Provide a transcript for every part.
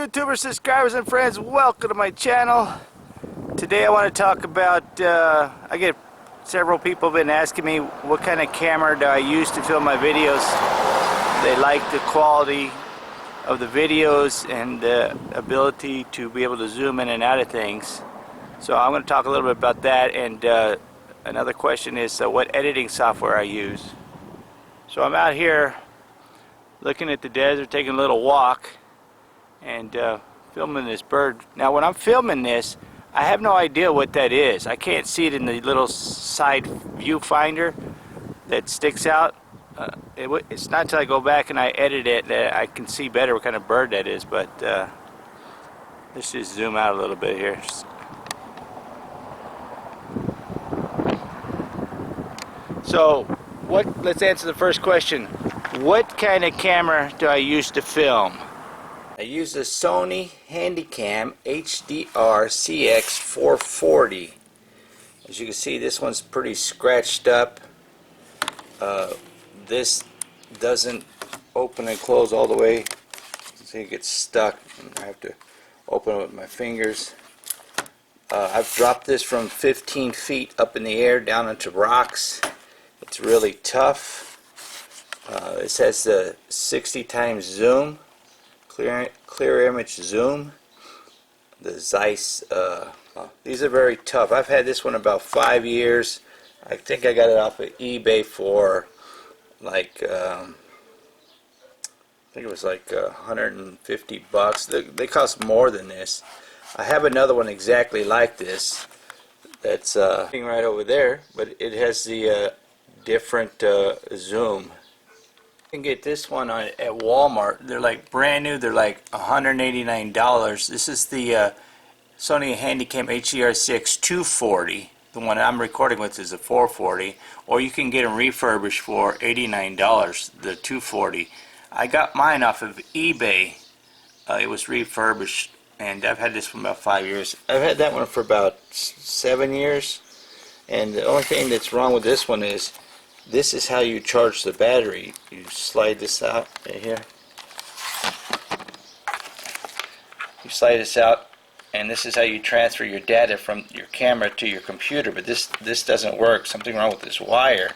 YouTubers, subscribers, and friends, welcome to my channel. Today I want to talk about, I get several people have been asking me what kind of camera do I use to film my videos. They like the quality of the videos and the ability to be able to zoom in and out of things. So I'm going to talk a little bit about that, and another question is what editing software I use. So I'm out here looking at the desert, taking a little walk, and filming this bird. Now when I'm filming this, I have no idea what that is. I can't see it in the little side viewfinder that sticks out. It's not until I go back and I edit it that I can see better what kind of bird that is, but let's just zoom out a little bit here. So let's answer the first question. What kind of camera do I use to film? I use the Sony Handycam HDR CX440. As you can see, this one's pretty scratched up. This doesn't open and close all the way. See, it gets stuck. I have to open it with my fingers. I've dropped this from 15 feet up in the air down into rocks. It's really tough. This has the 60 times zoom. Clear image zoom. The Zeiss. These are very tough. I've had this one about 5 years. I think I got it off of eBay for like I think it was like 150 bucks. They cost more than this. I have another one exactly like this that's right over there, but it has the different zoom. You can get this one at Walmart. They're like brand new. They're like $189. This is the Sony Handycam HDR CX 240. The one I'm recording with is a 440. Or you can get them refurbished for $89, the 240. I got mine off of eBay. It was refurbished, and I've had this for about 5 years. I've had that one for about 7 years, and the only thing that's wrong with this one is this is how you charge the battery. You slide this out right here. You slide this out, and this is how you transfer your data from your camera to your computer. But this doesn't work. Something wrong with this wire.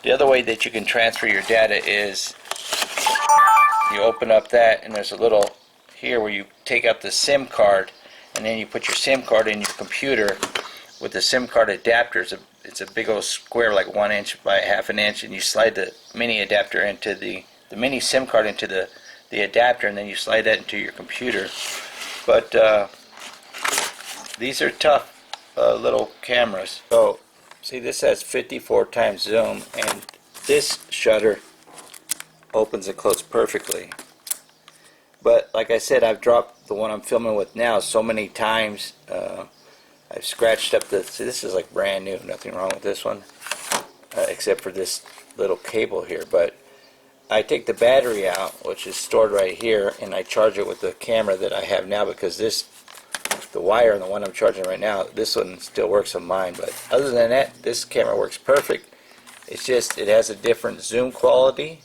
The other way that you can transfer your data is you open up that, and there's a little here where you take out the SIM card, and then you put your SIM card in your computer with the SIM card adapter. It's a big old square like 1 inch by 1/2 inch, and you slide the mini adapter into the mini SIM card into the adapter, and then you slide that into your computer. But these are tough little cameras. So see, this has 54 times zoom, and this shutter opens and closes perfectly. But like I said, I've dropped the one I'm filming with now so many times. I've scratched up see, this is like brand new, nothing wrong with this one, except for this little cable here. But I take the battery out, which is stored right here, and I charge it with the camera that I have now, because the wire on the one I'm charging right now, this one still works on mine. But other than that, this camera works perfect. It's just, it has a different zoom quality,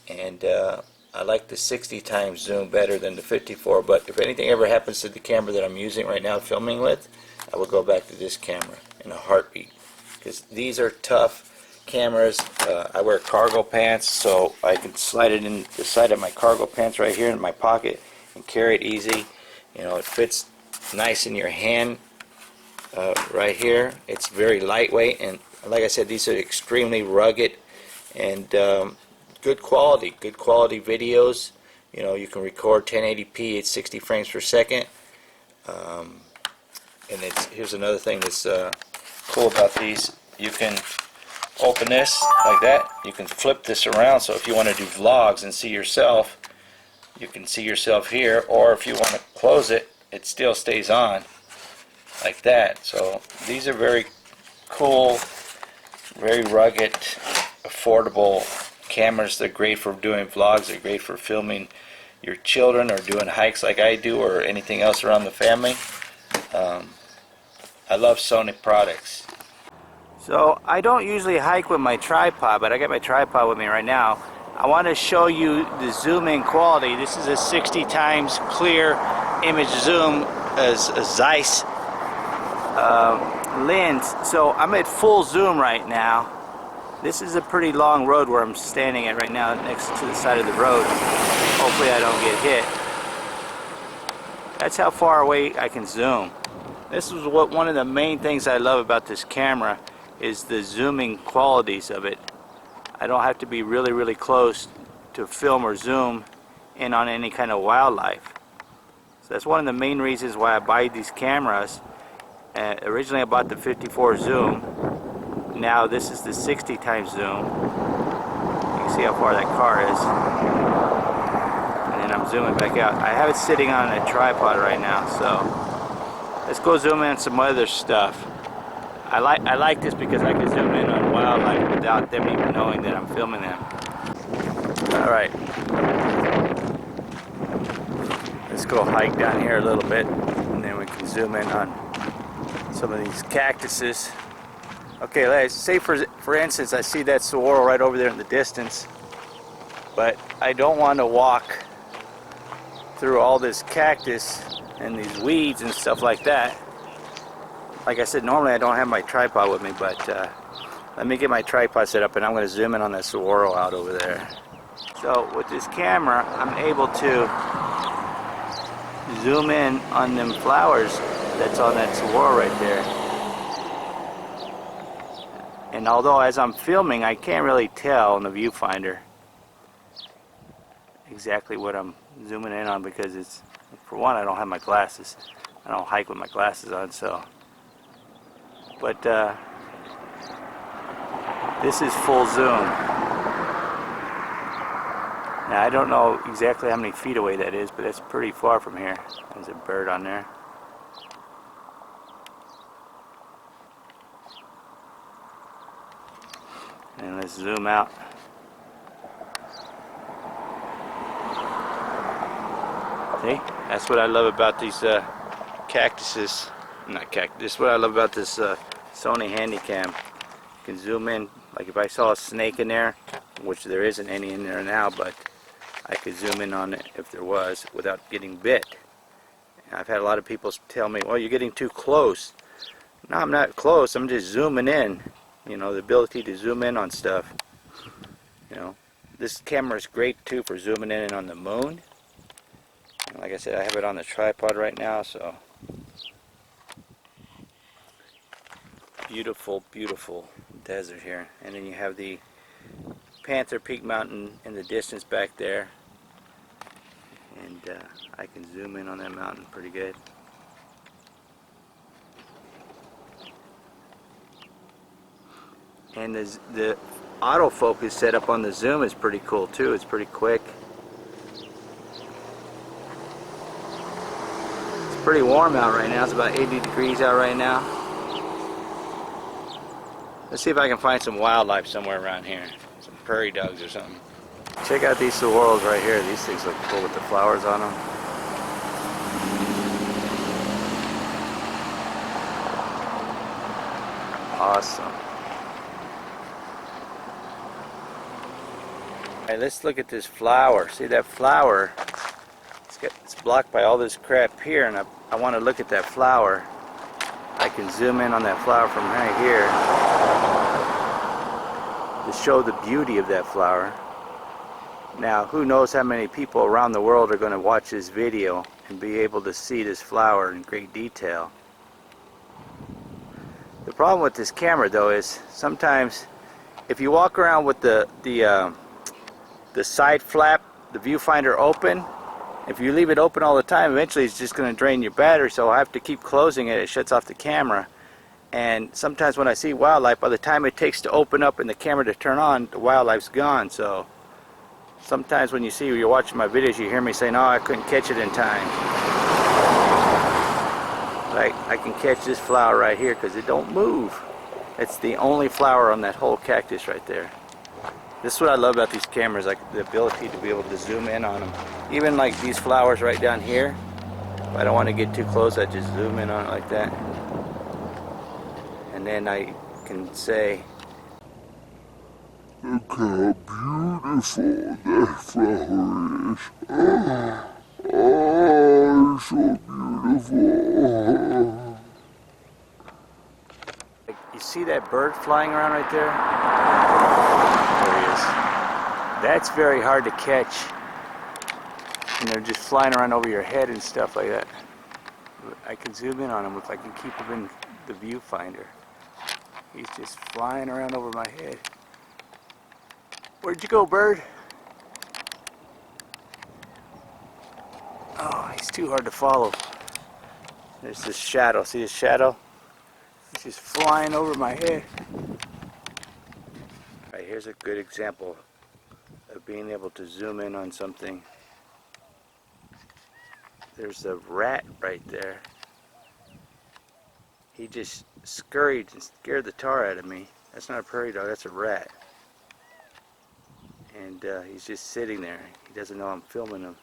and I like the 60 times zoom better than the 54. But if anything ever happens to the camera that I'm using right now filming with, I will go back to this camera in a heartbeat, because these are tough cameras. I wear cargo pants, so I can slide it in the side of my cargo pants right here in my pocket and carry it easy. You know, it fits nice in your hand right here. It's very lightweight, and like I said, these are extremely rugged and good quality videos. You know, you can record 1080p at 60 frames per second. And here's another thing that's cool about these. You can open this like that. You can flip this around, so if you want to do vlogs and see yourself, you can see yourself here. Or if you want to close it, it still stays on like that. So these are very cool, very rugged, affordable cameras. They're great for doing vlogs. They're great for filming your children or doing hikes like I do, or anything else around the family. I love Sony products. So I don't usually hike with my tripod, but I got my tripod with me right now, I want to show you the zoom in quality. This is a 60 times clear image zoom as a Zeiss lens. So I'm at full zoom right now. This is a pretty long road where I'm standing at right now, next to the side of the road. Hopefully I don't get hit. That's how far away I can zoom. This is one of the main things I love about this camera, is the zooming qualities of it. I don't have to be really close to film or zoom in on any kind of wildlife. So that's one of the main reasons why I buy these cameras. Originally I bought the 54 zoom. Now this is the 60 times zoom. You can see how far that car is. And then I'm zooming back out. I have it sitting on a tripod right now, so let's go zoom in on some other stuff. I like this because I can zoom in on wildlife without them even knowing that I'm filming them. Alright. Let's go hike down here a little bit, and then we can zoom in on some of these cactuses. Okay, let's say for instance I see that saguaro right over there in the distance, but I don't want to walk through all this cactus and these weeds and stuff like that. Like I said, normally I don't have my tripod with me, but let me get my tripod set up and I'm going to zoom in on that saguaro out over there. So with this camera I'm able to zoom in on them flowers that's on that saguaro right there. And although as I'm filming I can't really tell on the viewfinder exactly what I'm zooming in on, because it's, for one, I don't have my glasses. I don't hike with my glasses on, so. But this is full zoom. Now I don't know exactly how many feet away that is, but that's pretty far from here. There's a bird on there. And let's zoom out. See? That's what I love about these cactuses. Not cactus. This is what I love about this Sony Handycam. You can zoom in. Like if I saw a snake in there, which there isn't any in there now, but I could zoom in on it if there was without getting bit. And I've had a lot of people tell me, well, you're getting too close. No, I'm not close. I'm just zooming in. You know, the ability to zoom in on stuff. You know, this camera is great too for zooming in on the moon. And like I said, I have it on the tripod right now, so beautiful desert here. And then you have the Panther Peak Mountain in the distance back there, and I can zoom in on that mountain pretty good. And the autofocus setup on the zoom is pretty cool too. It's pretty quick. It's pretty warm out right now. It's about 80 degrees out right now. Let's see if I can find some wildlife somewhere around here. Some prairie dogs or something. Check out these saguaros right here. These things look cool with the flowers on them. Awesome. Alright, let's look at this flower. See that flower? It's blocked by all this crap here, and I want to look at that flower. I can zoom in on that flower from right here to show the beauty of that flower. Now, who knows how many people around the world are going to watch this video and be able to see this flower in great detail. The problem with this camera, though, is sometimes if you walk around with the side flap, the viewfinder open, if you leave it open all the time, eventually it's just going to drain your battery, so I have to keep closing it. It shuts off the camera. And sometimes when I see wildlife, by the time it takes to open up and the camera to turn on, the wildlife's gone. So sometimes when you're watching my videos, you hear me saying, oh, I couldn't catch it in time. But I can catch this flower right here because it don't move. It's the only flower on that whole cactus right there. This is what I love about these cameras, like the ability to be able to zoom in on them. Even like these flowers right down here, if I don't want to get too close, I just zoom in on it like that. And then I can say, Look how beautiful that flower is. Oh, it's so beautiful. You see that bird flying around right there? There he is. That's very hard to catch. And they're just flying around over your head and stuff like that. I can zoom in on him if I can keep him in the viewfinder. He's just flying around over my head. Where'd you go, bird? Oh, he's too hard to follow. There's this shadow. See his shadow? He's just flying over my head. Alright, here's a good example of being able to zoom in on something. There's a rat right there. He just scurried and scared the tar out of me. That's not a prairie dog, that's a rat. And he's just sitting there. He doesn't know I'm filming him.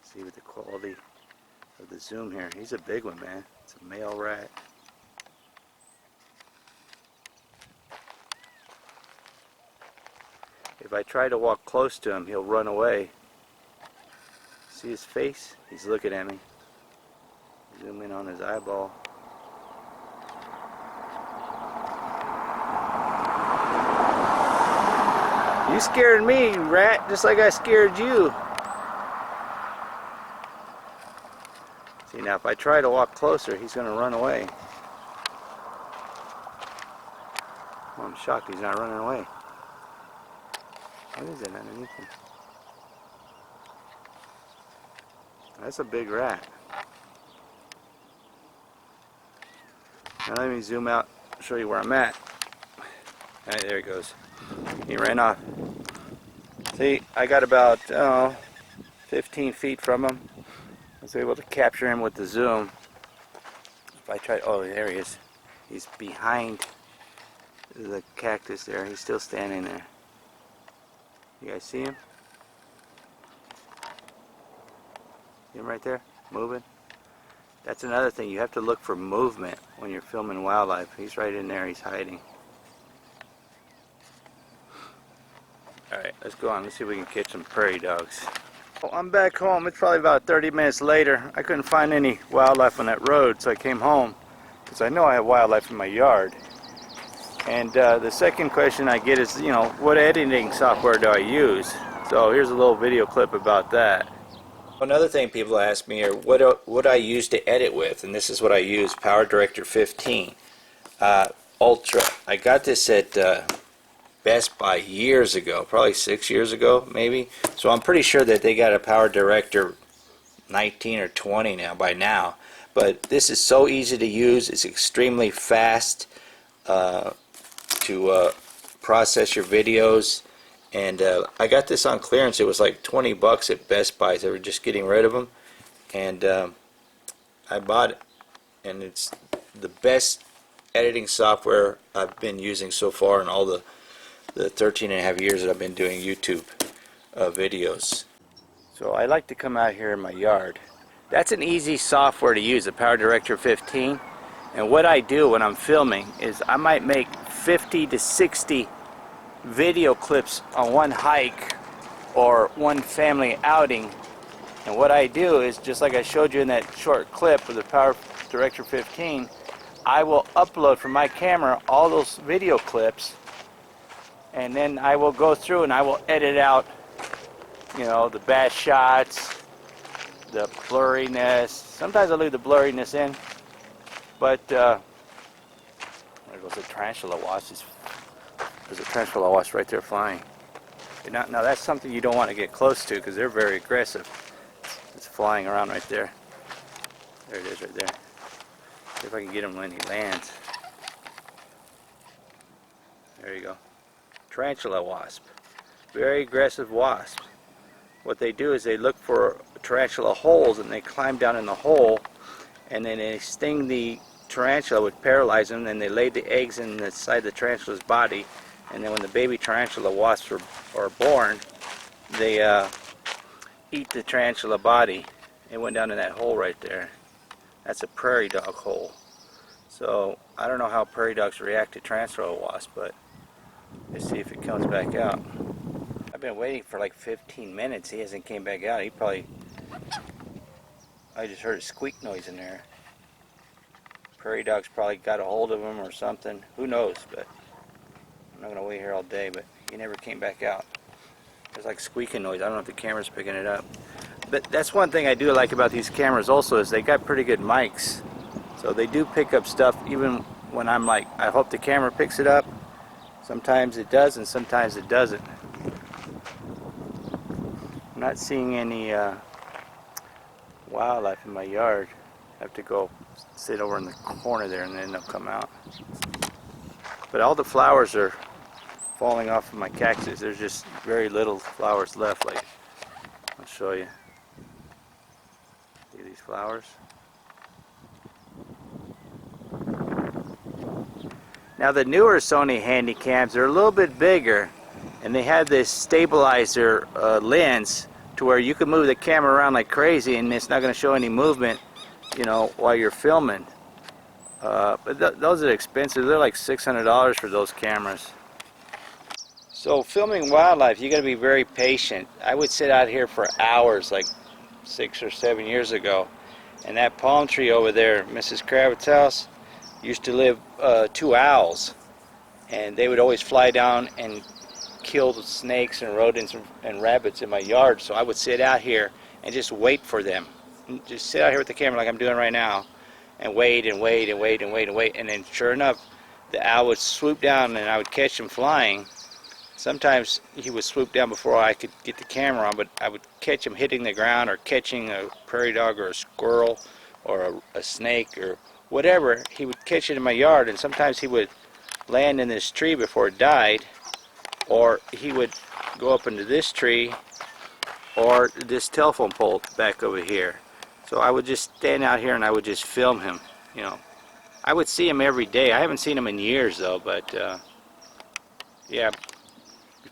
See with the quality of the zoom here. He's a big one, man. It's a male rat. If I try to walk close to him, he'll run away. See his face? He's looking at me. Zoom in on his eyeball. You scared me, rat, just like I scared you. See, now if I try to walk closer, he's going to run away. Well, I'm shocked he's not running away. What is it underneath him? That's a big rat. Now let me zoom out, show you where I'm at. Alright, there he goes. He ran off. See, I got about 15 feet from him. I was able to capture him with the zoom. If I try, oh, there he is. He's behind the cactus there. He's still standing there. You guys see him? See him right there? Moving? That's another thing. You have to look for movement when you're filming wildlife. He's right in there. He's hiding. Alright, let's go on. Let's see if we can catch some prairie dogs. Well, I'm back home. It's probably about 30 minutes later. I couldn't find any wildlife on that road, so I came home because I know I have wildlife in my yard. And the second question I get is, you know, what editing software do I use? So here's a little video clip about that. Another thing people ask me are what I use to edit with, and this is what I use: PowerDirector 15 Ultra. I got this at Best Buy years ago, probably 6 years ago, maybe. So I'm pretty sure that they got a PowerDirector 19 or 20 now by now. But this is so easy to use. It's extremely fast to process your videos. And I got this on clearance. It was like 20 bucks at Best Buy. They were just getting rid of them. And I bought it. And it's the best editing software I've been using so far in all the 13 and a half years that I've been doing YouTube videos. So I like to come out here in my yard. That's an easy software to use, the PowerDirector 15. And what I do when I'm filming is I might make 50 to 60 video clips on one hike or one family outing. And what I do is, just like I showed you in that short clip with the PowerDirector 15, I will upload from my camera all those video clips, and then I will go through and I will edit out, you know, the bad shots, the blurriness. Sometimes I leave the blurriness in, but there goes a tarantula wasp. There's a tarantula wasp right there flying. Now that's something you don't want to get close to because they're very aggressive. It's flying around right there. There it is right there. See if I can get him when he lands. There you go. Tarantula wasp. Very aggressive wasp. What they do is they look for tarantula holes and they climb down in the hole, and then they sting the tarantula, which paralyzes them, and they lay the eggs inside the tarantula's body. And then when the baby tarantula wasps are born, they eat the tarantula body. It went down in that hole right there. That's a prairie dog hole. So I don't know how prairie dogs react to transfer wasp, but let's see if it comes back out. I've been waiting for like 15 minutes. He hasn't came back out. I just heard a squeak noise in there. Prairie dogs probably got a hold of him or something. Who knows? But I'm not gonna wait here all day. But he never came back out. There's like squeaking noise. I don't know if the camera's picking it up. But that's one thing I do like about these cameras also, is they got pretty good mics. So they do pick up stuff even when I'm like, I hope the camera picks it up. Sometimes it does and sometimes it doesn't. I'm not seeing any wildlife in my yard. I have to go sit over in the corner there and then they'll come out. But all the flowers are falling off of my cactus. There's just very little flowers left. Like, I'll show you. See these flowers? Now the newer Sony Handycams, they're a little bit bigger, and they have this stabilizer lens to where you can move the camera around like crazy and it's not going to show any movement, you know, while you're filming. But those are expensive. They're like $600 for those cameras. So filming wildlife, you got to be very patient. I would sit out here for hours, like 6 or 7 years ago, and that palm tree over there, Mrs. Kravitz's house, used to live 2 owls, and they would always fly down and kill the snakes and rodents and rabbits in my yard. So I would sit out here and just wait for them. Just sit out here with the camera like I'm doing right now, and wait and wait and wait and wait and wait. And then sure enough, the owl would swoop down and I would catch him flying. Sometimes he would swoop down before I could get the camera on, but I would catch him hitting the ground or catching a prairie dog or a squirrel or a snake or whatever. He would catch it in my yard, and sometimes he would land in this tree before it died, or he would go up into this tree or this telephone pole back over here. So I would just stand out here and I would just film him, you know. I would see him every day. I haven't seen him in years though, but yeah,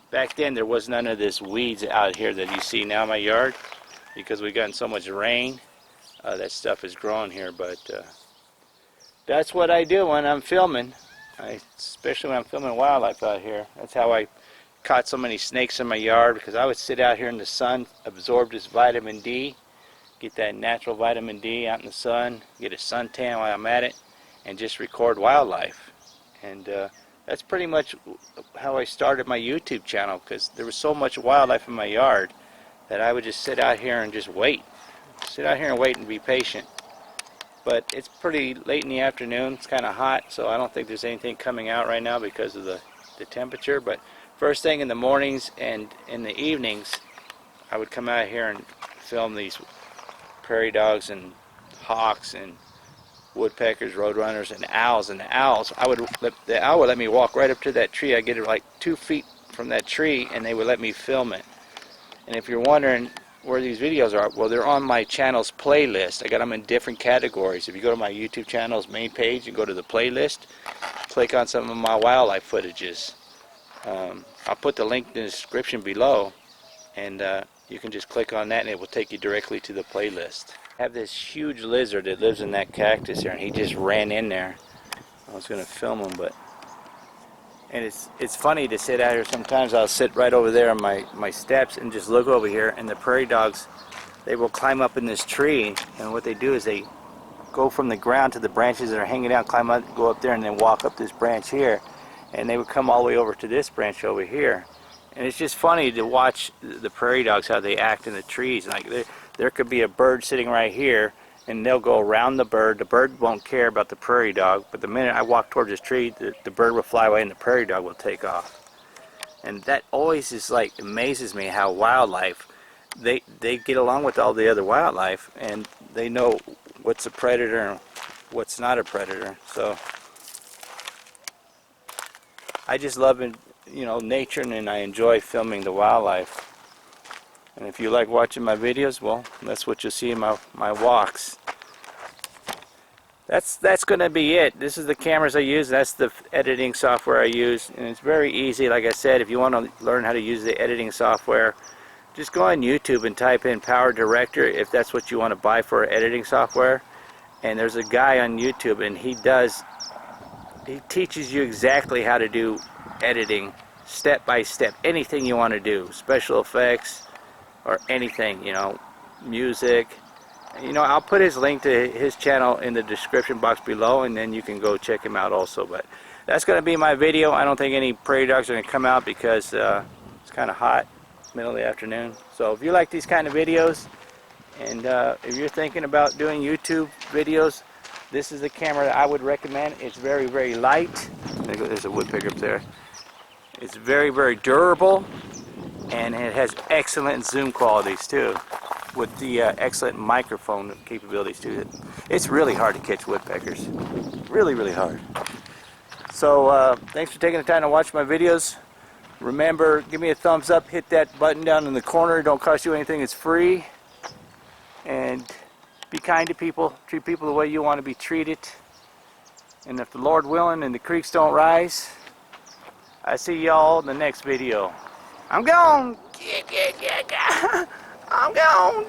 back then there was none of this weeds out here that you see now in my yard, because we've gotten so much rain. That stuff is growing here, but that's what I do when I'm filming. Especially when I'm filming wildlife out here. That's how I caught so many snakes in my yard, because I would sit out here in the sun, absorb this vitamin D, get that natural vitamin D out in the sun, get a suntan while I'm at it, and just record wildlife. And that's pretty much how I started my YouTube channel, because there was so much wildlife in my yard that I would just sit out here and just wait. Sit out here and wait and be patient. But it's pretty late in the afternoon. It's kind of hot, so I don't think there's anything coming out right now because of the temperature. But first thing in the mornings and in the evenings, I would come out here and film these prairie dogs and hawks and woodpeckers, roadrunners, and owls. And the owls, the owl would let me walk right up to that tree. I'd get it like 2 feet from that tree, and they would let me film it. And if you're wondering where these videos are, well, they're on my channel's playlist. I got them in different categories. If you go to my YouTube channel's main page and go to the playlist, click on some of my wildlife footages. I'll put the link in the description below, and you can just click on that and it will take you directly to the playlist. I have this huge lizard that lives in that cactus here, and he just ran in there. I was going to film him, but and it's funny to sit out here. Sometimes I'll sit right over there on my steps and just look over here, and the prairie dogs, they will climb up in this tree, and what they do is they go from the ground to the branches that are hanging down, climb up, go up there, and then walk up this branch here, and they would come all the way over to this branch over here. And it's just funny to watch the prairie dogs, how they act in the trees. Like there could be a bird sitting right here, and they'll go around the bird. The bird won't care about the prairie dog, but the minute I walk towards this tree, the bird will fly away and the prairie dog will take off. And that always is like amazes me, how wildlife, they get along with all the other wildlife, and they know what's a predator and what's not a predator. So I just love it, you know, nature, and I enjoy filming the wildlife. And if you like watching my videos, well, that's what you'll see in my walks. That's going to be it. This is the cameras I use. That's the editing software I use. And it's very easy. Like I said, if you want to learn how to use the editing software, just go on YouTube and type in Power Director if that's what you want to buy for editing software. And there's a guy on YouTube, and he does he teaches you exactly how to do editing, step by step, anything you want to do, special effects or anything, you know, music. You know, I'll put his link to his channel in the description box below, and then you can go check him out also. But that's going to be my video. I don't think any prairie dogs are going to come out because it's kind of hot, middle of the afternoon. So if you like these kind of videos, and if you're thinking about doing YouTube videos, this is the camera that I would recommend. It's very, very light. There's a woodpecker up there. It's very, very durable, and it has excellent zoom qualities too, with the excellent microphone capabilities too. It's really hard to catch woodpeckers. Really, really hard. So thanks for taking the time to watch my videos. Remember, give me a thumbs up, hit that button down in the corner. It don't cost you anything, it's free. And be kind to people, treat people the way you want to be treated. And if the Lord willing and the creeks don't rise, I see y'all in the next video. I'm gone. I'm gone.